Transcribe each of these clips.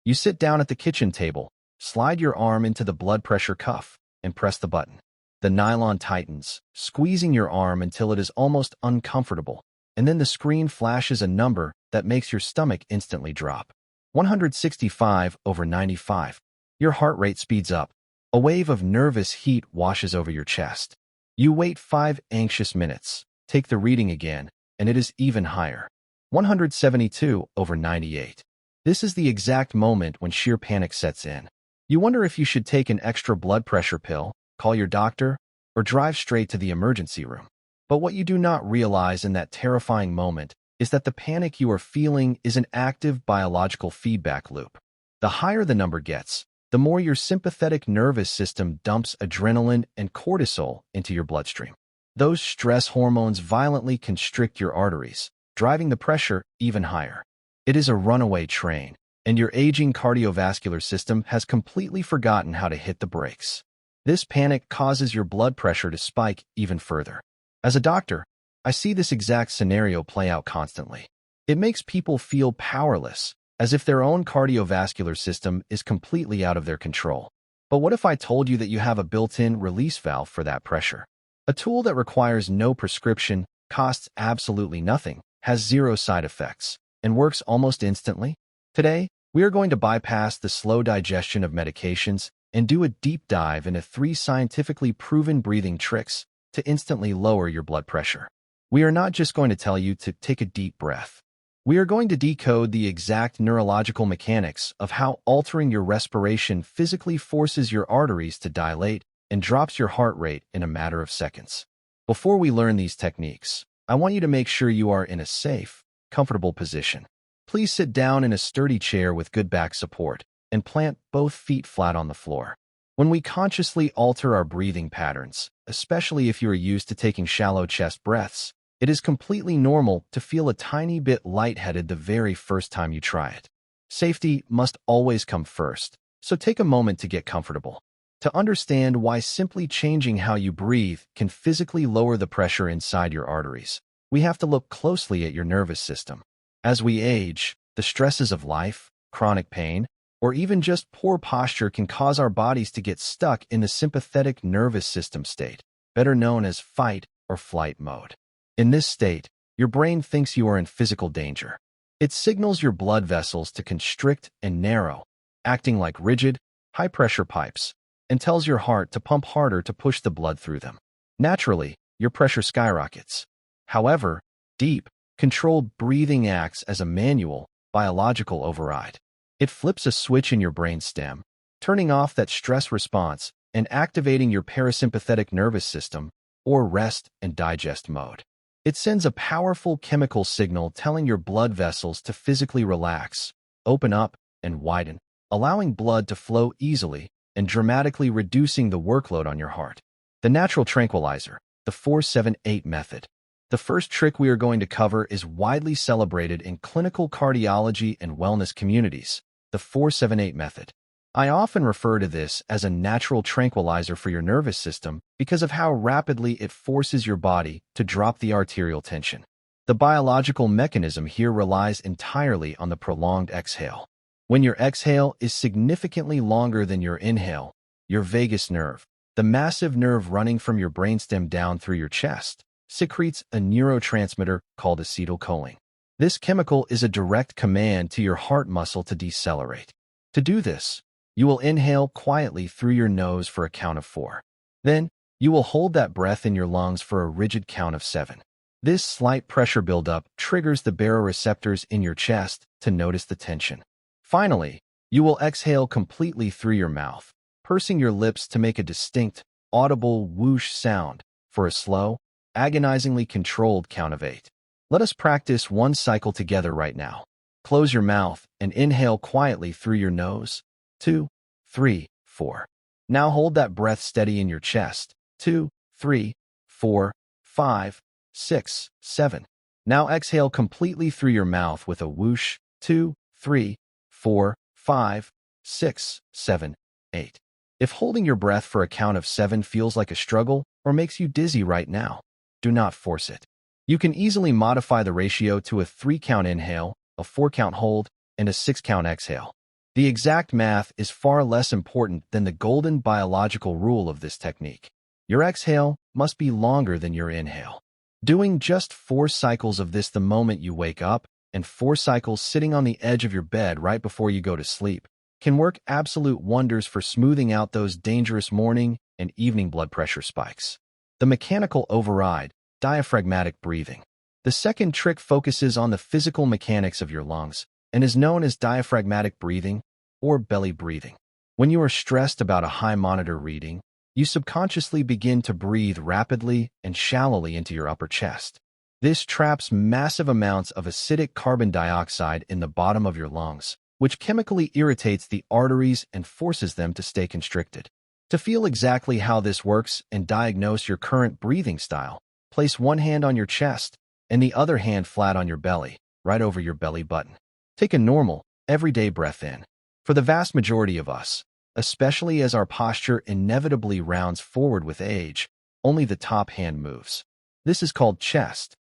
You sit down at the kitchen table, slide your arm into the blood pressure cuff, and press the button. The nylon tightens, squeezing your arm until it is almost uncomfortable, and then the screen flashes a number that makes your stomach instantly drop. 165/95. Your heart rate speeds up. A wave of nervous heat washes over your chest. You wait 5 anxious minutes, take the reading again, and it is even higher. 172/98. This is the exact moment when sheer panic sets in. You wonder if you should take an extra blood pressure pill, call your doctor, or drive straight to the emergency room. But what you do not realize in that terrifying moment is that the panic you are feeling is an active biological feedback loop. The higher the number gets, the more your sympathetic nervous system dumps adrenaline and cortisol into your bloodstream. Those stress hormones violently constrict your arteries, driving the pressure even higher. It is a runaway train, and your aging cardiovascular system has completely forgotten how to hit the brakes. This panic causes your blood pressure to spike even further. As a doctor, I see this exact scenario play out constantly. It makes people feel powerless, as if their own cardiovascular system is completely out of their control. But what if I told you that you have a built-in release valve for that pressure? A tool that requires no prescription, costs absolutely nothing, has zero side effects, and works almost instantly? Today, we are going to bypass the slow digestion of medications and do a deep dive into 3 scientifically proven breathing tricks to instantly lower your blood pressure. We are not just going to tell you to take a deep breath. We are going to decode the exact neurological mechanics of how altering your respiration physically forces your arteries to dilate and drops your heart rate in a matter of seconds. Before we learn these techniques, I want you to make sure you are in a safe, comfortable position. Please sit down in a sturdy chair with good back support and plant both feet flat on the floor. When we consciously alter our breathing patterns, especially if you are used to taking shallow chest breaths, it is completely normal to feel a tiny bit lightheaded the very first time you try it. Safety must always come first, so take a moment to get comfortable. To understand why simply changing how you breathe can physically lower the pressure inside your arteries, we have to look closely at your nervous system. As we age, the stresses of life, chronic pain, or even just poor posture can cause our bodies to get stuck in the sympathetic nervous system state, better known as fight or flight mode. In this state, your brain thinks you are in physical danger. It signals your blood vessels to constrict and narrow, acting like rigid, high-pressure pipes, and tells your heart to pump harder to push the blood through them. Naturally, your pressure skyrockets. However, deep, controlled breathing acts as a manual, biological override. It flips a switch in your brainstem, turning off that stress response and activating your parasympathetic nervous system, or rest and digest mode. It sends a powerful chemical signal telling your blood vessels to physically relax, open up, and widen, allowing blood to flow easily and dramatically reducing the workload on your heart. The natural tranquilizer, the 4-7-8 method. The first trick we are going to cover is widely celebrated in clinical cardiology and wellness communities, the 4-7-8 method. I often refer to this as a natural tranquilizer for your nervous system because of how rapidly it forces your body to drop the arterial tension. The biological mechanism here relies entirely on the prolonged exhale. When your exhale is significantly longer than your inhale, your vagus nerve, the massive nerve running from your brainstem down through your chest, secretes a neurotransmitter called acetylcholine. This chemical is a direct command to your heart muscle to decelerate. To do this, you will inhale quietly through your nose for a count of 4. Then, you will hold that breath in your lungs for a rigid count of 7. This slight pressure buildup triggers the baroreceptors in your chest to notice the tension. Finally, you will exhale completely through your mouth, pursing your lips to make a distinct, audible whoosh sound for a slow, agonizingly controlled count of 8. Let us practice one cycle together right now. Close your mouth and inhale quietly through your nose. 2, 3, 4. Now hold that breath steady in your chest. 2, 3, 4, 5, 6, 7. Now exhale completely through your mouth with a whoosh. 2, 3, 4, 5, 6, 7, 8. If holding your breath for a count of 7 feels like a struggle or makes you dizzy right now, do not force it. You can easily modify the ratio to a 3-count inhale, a 4-count hold, and a 6-count exhale. The exact math is far less important than the golden biological rule of this technique. Your exhale must be longer than your inhale. Doing just 4 cycles of this the moment you wake up and 4 cycles sitting on the edge of your bed right before you go to sleep can work absolute wonders for smoothing out those dangerous morning and evening blood pressure spikes. The mechanical override, diaphragmatic breathing. The second trick focuses on the physical mechanics of your lungs and is known as diaphragmatic breathing or belly breathing. When you are stressed about a high monitor reading, you subconsciously begin to breathe rapidly and shallowly into your upper chest. This traps massive amounts of acidic carbon dioxide in the bottom of your lungs, which chemically irritates the arteries and forces them to stay constricted. To feel exactly how this works and diagnose your current breathing style, place one hand on your chest and the other hand flat on your belly, right over your belly button. Take a normal, everyday breath in. For the vast majority of us, especially as our posture inevitably rounds forward with age, only the top hand moves. This is called chest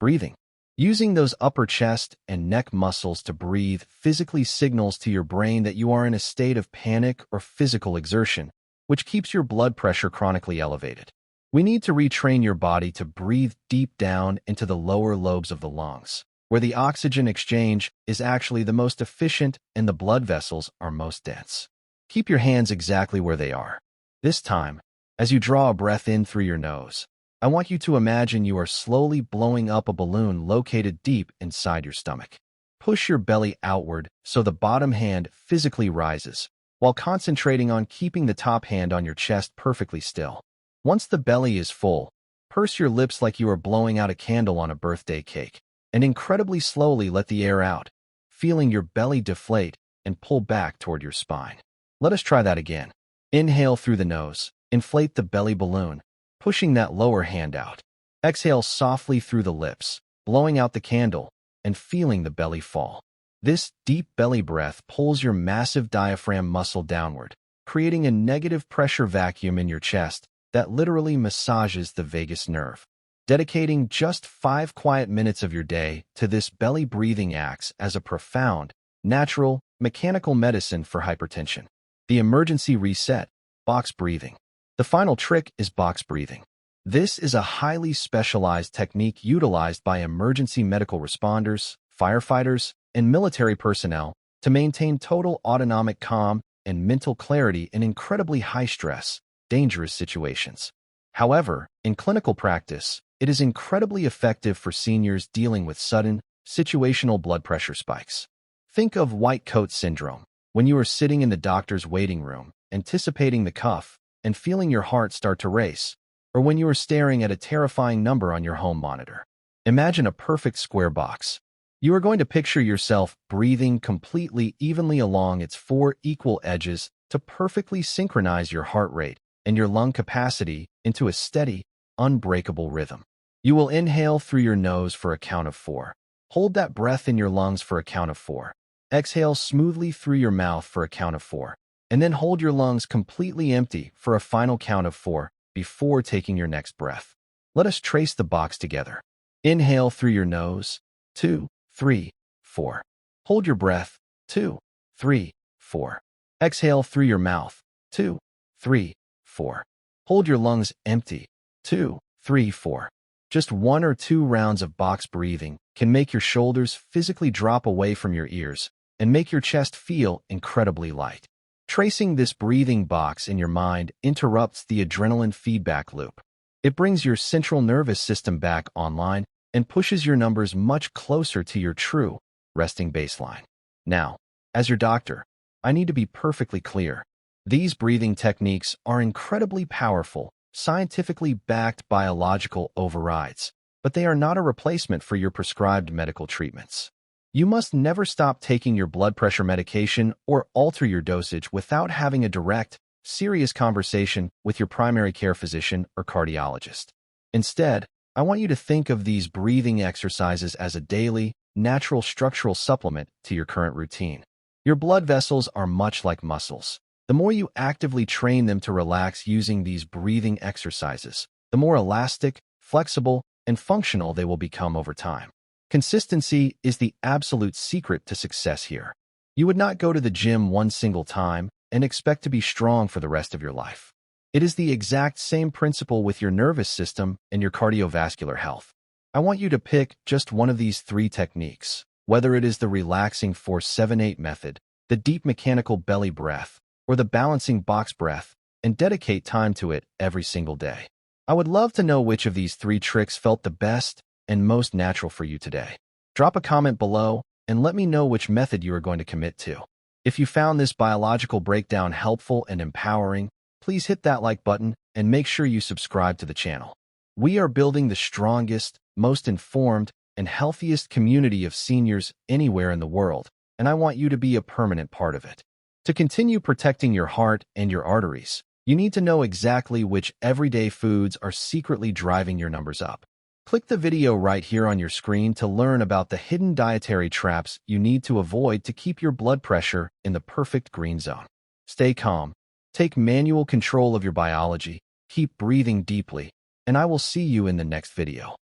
breathing. Using those upper chest and neck muscles to breathe physically signals to your brain that you are in a state of panic or physical exertion, which keeps your blood pressure chronically elevated. We need to retrain your body to breathe deep down into the lower lobes of the lungs, where the oxygen exchange is actually the most efficient and the blood vessels are most dense. Keep your hands exactly where they are. This time, as you draw a breath in through your nose, I want you to imagine you are slowly blowing up a balloon located deep inside your stomach. Push your belly outward so the bottom hand physically rises, while concentrating on keeping the top hand on your chest perfectly still. Once the belly is full, purse your lips like you are blowing out a candle on a birthday cake, and incredibly slowly let the air out, feeling your belly deflate and pull back toward your spine. Let us try that again. Inhale through the nose, inflate the belly balloon, pushing that lower hand out. Exhale softly through the lips, blowing out the candle, and feeling the belly fall. This deep belly breath pulls your massive diaphragm muscle downward, creating a negative pressure vacuum in your chest that literally massages the vagus nerve. Dedicating just 5 quiet minutes of your day to this belly breathing acts as a profound, natural, mechanical medicine for hypertension. The emergency reset, box breathing. The final trick is box breathing. This is a highly specialized technique utilized by emergency medical responders, firefighters, and military personnel to maintain total autonomic calm and mental clarity in incredibly high-stress, dangerous situations. However, in clinical practice, it is incredibly effective for seniors dealing with sudden, situational blood pressure spikes. Think of white coat syndrome, when you are sitting in the doctor's waiting room, anticipating the cuff, and feeling your heart start to race, or when you are staring at a terrifying number on your home monitor. Imagine a perfect square box. You are going to picture yourself breathing completely evenly along its 4 equal edges to perfectly synchronize your heart rate and your lung capacity into a steady, unbreakable rhythm. You will inhale through your nose for a count of 4. Hold that breath in your lungs for a count of 4. Exhale smoothly through your mouth for a count of 4. And then hold your lungs completely empty for a final count of 4 before taking your next breath. Let us trace the box together. Inhale through your nose, 2, 3, 4. Hold your breath, 2, 3, 4. Exhale through your mouth, 2, 3, 4. Hold your lungs empty, 2, 3, 4. Just 1 or 2 rounds of box breathing can make your shoulders physically drop away from your ears and make your chest feel incredibly light. Tracing this breathing box in your mind interrupts the adrenaline feedback loop. It brings your central nervous system back online and pushes your numbers much closer to your true, resting baseline. Now, as your doctor, I need to be perfectly clear. These breathing techniques are incredibly powerful, scientifically backed biological overrides, but they are not a replacement for your prescribed medical treatments. You must never stop taking your blood pressure medication or alter your dosage without having a direct, serious conversation with your primary care physician or cardiologist. Instead, I want you to think of these breathing exercises as a daily, natural structural supplement to your current routine. Your blood vessels are much like muscles. The more you actively train them to relax using these breathing exercises, the more elastic, flexible, and functional they will become over time. Consistency is the absolute secret to success here. You would not go to the gym one single time and expect to be strong for the rest of your life. It is the exact same principle with your nervous system and your cardiovascular health. I want you to pick just one of these 3 techniques, whether it is the relaxing 4-7-8 method, the deep mechanical belly breath, or the balancing box breath, and dedicate time to it every single day. I would love to know which of these 3 tricks felt the best and most natural for you today. Drop a comment below and let me know which method you are going to commit to. If you found this biological breakdown helpful and empowering, please hit that like button and make sure you subscribe to the channel. We are building the strongest, most informed, and healthiest community of seniors anywhere in the world, and I want you to be a permanent part of it. To continue protecting your heart and your arteries, you need to know exactly which everyday foods are secretly driving your numbers up. Click the video right here on your screen to learn about the hidden dietary traps you need to avoid to keep your blood pressure in the perfect green zone. Stay calm, take manual control of your biology, keep breathing deeply, and I will see you in the next video.